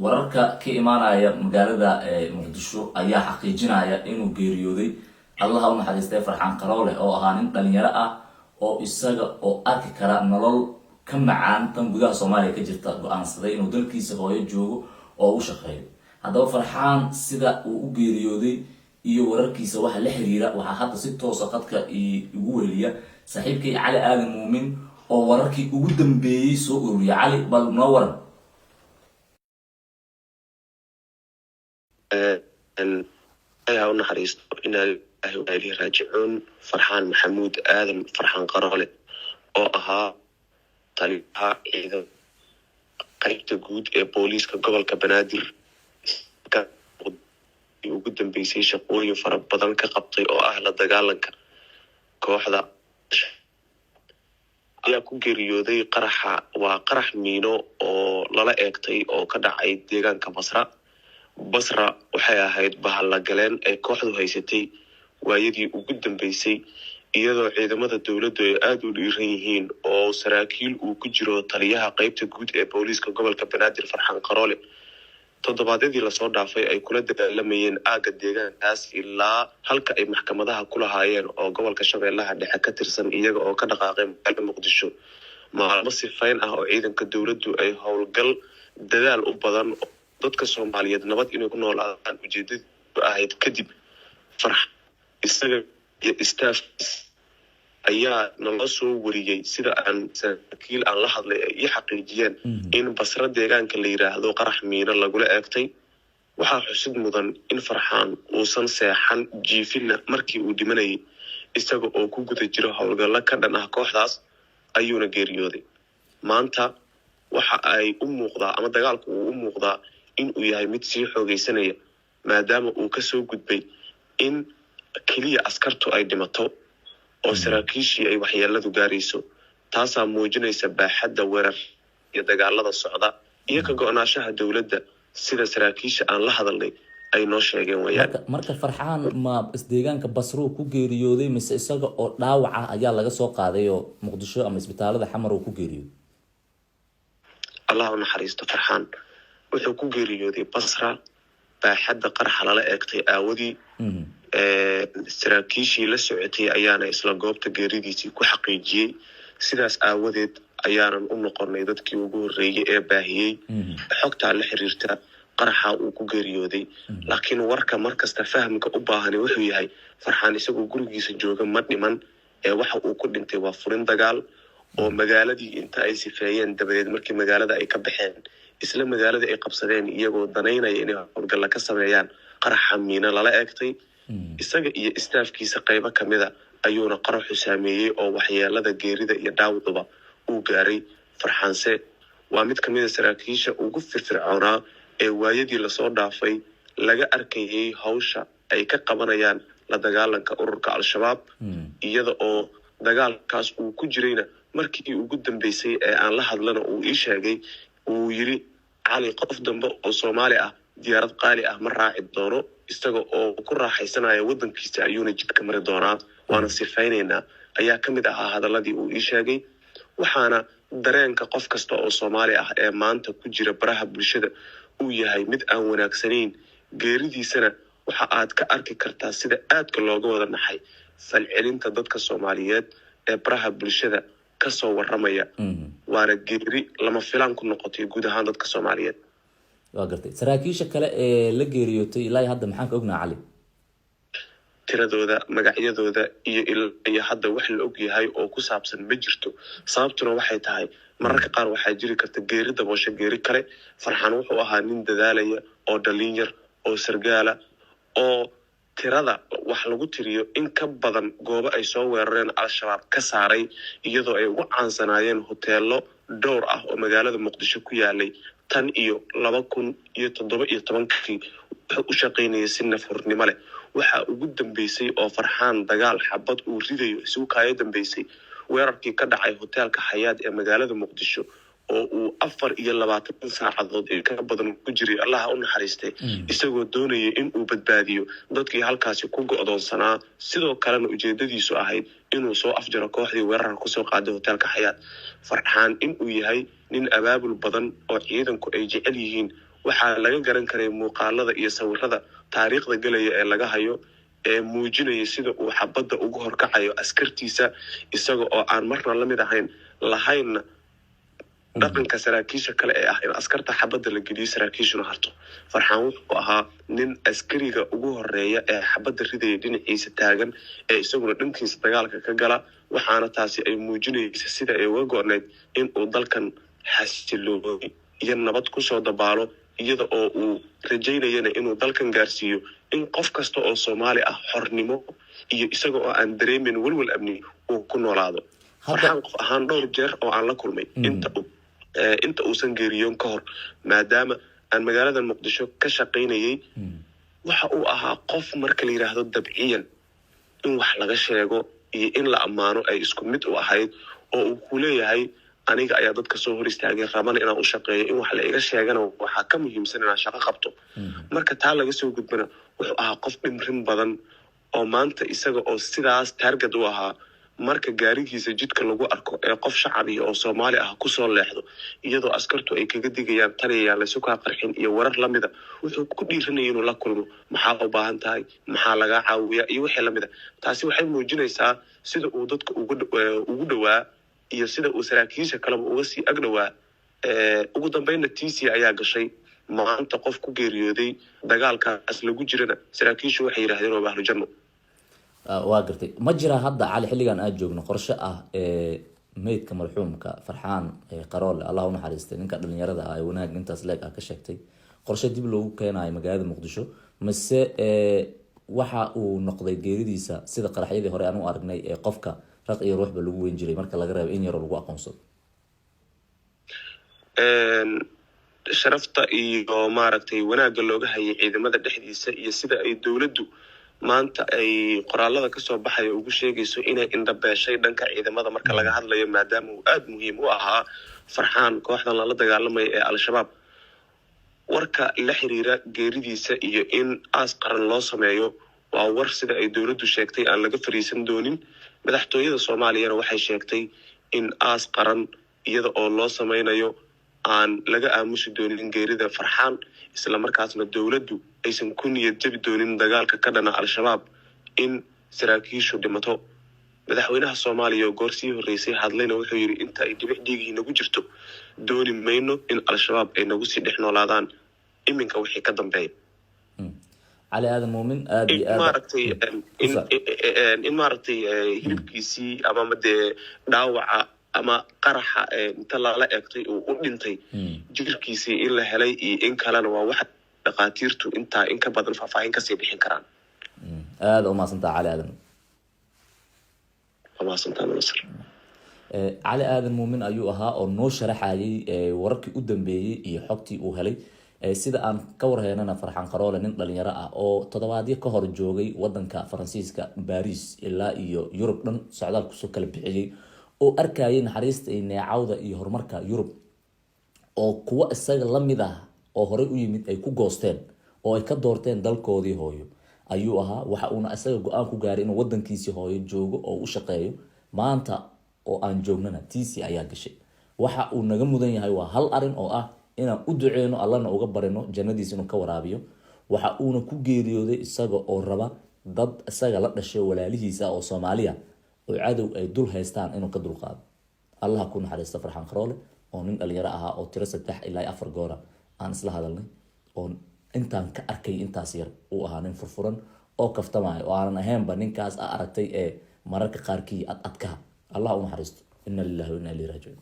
wararka ka imaanaya magaalada muqdisho ayaa xaqiijinaya inuu geeriyooday allaha u naxariistay farxaan qaroole oo ahaa nin dhalinyaro ah oo isaga oo arki kara nolol ka macaan tan gudaha Soomaaliya ka jirta go'aansaday inuu dalkiisa hooyo joogo oo u shaqeeyo. haddaba farxaan sida uu u geeriyooday iyo wararkiisa waxa la xiriira waxa hadda si toos ah qadka ugu weliya saaxiibkay Cali Aadan Muumin oo wararkii ugu dambeeyay soo ururiya. Cali, bal noo waran. ayaa u naxariisto inaa ilaahay u aalihi raajicuun farxaan maxamuud aadan farxaan qaroole oo ahaa taliyaha ciidan qaybta guud ee booliiska gobolka banaadir ugu dambeysay shaqooyin fara badan ka qabtay oo ah la dagaalanka kooxda ayaa ku geeriyooday qaraxa waa qarax miino oo lala eegtay oo ka dhacay deegaanka basra waxay ahayd bahalla galeen ay kooxdu haysatay waayadii ugu dambeysay iyadoo ciidamada dawladdu ay aad u dhiiran yihiin oo saraakiil uu ku jiro taliyaha qaybta guud ee booliiska gobolka banaadir farxaan qaroole toddobaadyadii lasoo dhaafay ay kula dagaalamayeen aagga deegaankaas ilaa halka ay maxkamadaha ku lahaayeen oo gobolka shabeellaha dhexe ka tirsan iyaga oo ka dhaqaaqay magaalada muqdisho maalmo sifayn ah oo ciidanka dawladdu ay howlgal dadaal u badan dadka Soomaaliyeed nabad inay ku noolaadaan ujeedadu ahayd kadib farx isaga iyo staff ayaa nala soo wariyay sida aan saraakiil aan la hadlay ay xaqiijiyeen in basra deegaanka la yiraahdo qarax miino lagula eegtay. waxaa xusid mudan in farxaan uusan seexan jiifina markii uu dhimanayay isaga oo ku guda jiro howlgalla ka dhan ah kooxdaas ayuuna geeriyooday. maanta waxa ay u muuqdaa ama dagaalku uu u muuqdaa in uu yahay mid sii xoogaysanaya maadaama uu ka soo gudbay in kaliya askartu ay dhimato oo saraakiishii ay waxyeeladu gaarayso. taasaa muujinaysa baaxadda weerar iyo dagaalada socda iyo ka go'naanshaha dawladda sida saraakiisha aan la hadalnay ay noo sheegeen wayaan. marka farxaan ma isdeegaanka basro ku geeriyooday mise isaga oo dhaawac ah ayaa laga soo qaaday oo muqdisho ama isbitaalada xamar uu ku geeriyooday? allah u naxariisto farxaan wuxuu ku geeriyooday basra baaxadda qaraxa lala eegtay aawadii saraakiishii la socotay ayaana isla goobta geeridiisii ku xaqiijiyey. sidaas aawadeed ayaanan u noqonay dadkii ugu horreeyay ee baahiyey xogtaa la xiriirta qaraxa uu ku geeriyooday. laakiin warka markasta fahamka u baahan wuxuu yahay farxaan isagoo gurigiisa jooga ma dhiman ee waxa uu ku dhintay waa furin dagaal oo magaaladii inta ay sifeeyeen dabadeed markii magaalada ay ka baxeen isla magaalada ay qabsadeen iyagoo danaynaya inay howlgalla ka sameeyaan qaraxa miino lala eegtay. isaga iyo staafkiisa qaybo kamida ayuuna qaraxu saameeyey oo waxyeelada geerida iyo dhaawacuba uu gaaray. farxaanse waa mid kamida saraakiisha ugu firfircoonaa ee waayadii lasoo dhaafay laga arkayay hawsha ay ka qabanayaan la dagaalanka ururka al-shabaab iyada oo dagaalkaas uu ku jirayna markii ugu dambeysay ee aan la hadlana uu ii sheegay uu yiri Cali qof dambe oo Soomaali ah diyaarad qaali ah ma raaci doono isaga oo ku raaxaysanaya wadankiisa ayuuna jidka mari doonaa waana sifaynaynaa ayaa kamid ah hadaladii uu ii sheegay. waxaana dareenka qof kasta oo Soomaali ah ee maanta ku jira baraha bulshada uu yahay mid aan wanaagsanayn geeridiisana waxa aad ka arki kartaa sida aadka looga wada naxay falcelinta dadka Soomaaliyeed ee baraha bulshada ka soo waramaya waana geeri lama filaan ku noqotay guud ahaan dadka Soomaaliyeed. waa gartay saraakiisha kale ee la geeriyootay ilaa hadda maxaan ka ognaa Cali? tiradooda magacyadooda iyo hadda wax la og yahay oo ku saabsan ma jirto. sababtuna waxay tahay mararka qaar waxaa jiri karta geeri daboosho geeri kale. farxaan wuxuu ahaa nin dadaalaya oo dhalinyar oo sargaala oo tirada wax lagu tiriyo in ka badan goobo ay soo weerareen al-shabaab ka saaray iyadoo ay ugu caansanaayeen hoteelo dhowr ah oo magaalada muqdisho ku yaalay tan iyo 2017 wuxuu u shaqaynayay si nafurnimo leh. waxa ugu dambeysay oo farxaan dagaal xabad uu ridayo isugu kaaya dambeysay weerarkii ka dhacay hoteelka Xayaad ee magaalada muqdisho oo uu 24 saacadood ka badan ku jiray allaha u naxariistay isagoo doonayay in uu badbaadiyo dadkii halkaasi ku go'doonsanaa sidoo kalena ujeedadiisu ahayd inuu soo afjaro kooxdii weerarka ku soo qaaday hoteelka Xayaad. farxaan in uu yahay nin abaabul badan oo ciidanku ay jecel yihiin waxaa laga garan karay muuqaalada iyo sawirada taariikhda galaya ee laga hayo ee muujinaya sida uu xabadda ugu horkacayo askartiisa isaga oo aan marna la mid ahayn lahaynna dhaqanka saraakiisha kale ee ah in askarta xabadda la geliyo saraakiishuna harto. Farxaan wuxuu ahaa nin askariga ugu horeeya ee xabadda ridaya dhinaciisa taagan ee isaguna dhankiisa dagaalka ka gala, waxaana taasi ay muujinaysa sida ay uga go-nayd in uu dalkan xasilooni iyo nabad kusoo dabaalo, iyada oo uu rajaynayana inuu dalkan gaarsiiyo in qof kasta oo Soomaali ah xornimo iyo isaga oo aan dareemin walwal amni uu ku noolaado. Farxaan qof ahaan dhowr jeer oo aan la kulmay inta uusan geeriyoon ka hor, maadaama aan magaalada Muqdisho ka shaqaynayay, waxa uu ahaa qof marka la yiraahdo dabciyan in wax laga sheego iyo in la ammaano ay isku mid u ahayd, oo uu ku leeyahay aniga ayaa dadka soo hor istaagay rabana inaan u shaqeeyo, in wax la iga sheegana waxaa ka muhiimsan inaan shaqo qabto. Marka taa laga soo gudbana wuxuu ahaa qof dhimrin badan oo maanta isaga oo sidaas taarget u ahaa, marka gaarigiisa jidka lagu arko ee qof shacbi oo Soomaali ah ku soo leexdo iyadoo askartu ay kaga digayaan taliyayaal la sukaa qarxin iyo warar lamida, wuxuu ku dhiiranayay inuu la kulmo, maxaa u baahan tahay, maxaa laga caawiyaa iyo wixii lamida. Taasi waxay muujinaysaa sida uu dadka ugu dhawaa iyo sida uu saraakiisha kaleba uga sii agdhawaa. Ugu dambeynna tiisi ayaa gashay, maanta qof ku geeriyooday dagaalkaas lagu jirana saraakiishu waxay yiraahdeen waa bahlu janno. waa gartay. Ma jira hadda cali xilligan aad joogno qorshe ah meydka marxuumka Farxaan Qaroole, Allah u naxariistay, ninka dhalinyarada ah ee wanaag intaas leeg ah ka sheegtay, qorshe dib loogu keenayo magaalada Muqdisho, mise waxa uu noqday geeridiisa sida qaraxyadii hore aan u aragnay ee qofka raq iyo ruuxba lagu weyn jiray marka laga reebo in yar lagu aqoonsado? Sharafta iyo maaragtay wanaagga looga hayay ciidamada dhexdiisa iyo sida ay dawladdu maanta ay qoraalada ka soo baxaya ugu sheegayso inay indhabeeshay dhanka ciidamada marka laga hadlayo, maadaama uu aad muhiim u ahaa Farxaan kooxdan lala dagaalamaya ee Al-Shabaab. Warka la xiriira geeridiisa iyo in aas qaran loo sameeyo waa war sida ay dawladdu sheegtay aan laga fariisan doonin. Madaxtooyada Soomaaliyana waxay sheegtay in aas qaran iyada oo loo sameynayo aan laga aamusi doonin geerida Farxaan, isla markaasna dawladdu aysan ku niyad jabi doonin dagaalka ka dhana Al-Shabaab in saraakiishu dhimato. Madaxweynaha Soomaaliya oo goorsii horeysay hadlayna wuxuu yiri inta ay dhibic dhiigii nagu jirto dooni mayno in Al-Shabaab ay nagu sii dhex noolaadaan iminka wixii ka dambeeya. cali aadan muumin aad iyo aad in maaragtay hilibkiisii ama madee dhaawaca ama qaraxa inta lala eegtay uu u dhintay jirkiisii in la helay iyo in kalena waa wax dhaqaatiirtu intaa in ka badan faahfaahin kasii bixin karaan. aad u maasantaa cali aadan. cali aadan muumin ayuu ahaa oo noo sharaxayay wararkii u dambeeyey iyo xogtii uu helay. sida aan ka warheynana Farxaan Qaroole nin dhalinyaro ah oo toddobaadyo ka hor joogay wadanka Faransiiska Paris ilaa iyo Yurub dhan socdaal kusoo kala bixiyay, oo arkayay naxariista iyo neecawda iyo horumarka Yurub oo kuwa isaga la mid ah oo horey u yimid ay ku goosteen oo ay ka doorteen dalkoodii hooyo ayuu ahaa. waxa uuna isaga go-aan ku gaaray inuu wadankiisii hooyo joogo oo u shaqeeyo. maanta oo aan joognana tiisi ayaa gashay. waxa uu naga mudan yahay waa hal arin oo ah inaan u duceyno, allana uga barino jannadiisa inuu ka waraabiyo. waxa uuna ku geeriyooday isaga oo raba dad isaga la dhashay walaalihiisa oo Soomaaliya oo cadow ay dul haystaan inuu ka dulqaado. Allah ku naxariisto Farxaan Qaroole oo nin dhalinyaro ahaa oo tiro 3 ilaa 4 goor aan isla hadalnay, oo intaan ka arkay intaas yar uu ahaa nin furfuran oo kaftamay oo aan ahaynba ninkaas aragtay ee mararka qaarkii adka. Allah u naxariisto. inna lillahi wa inna ilayhi raaji'uun.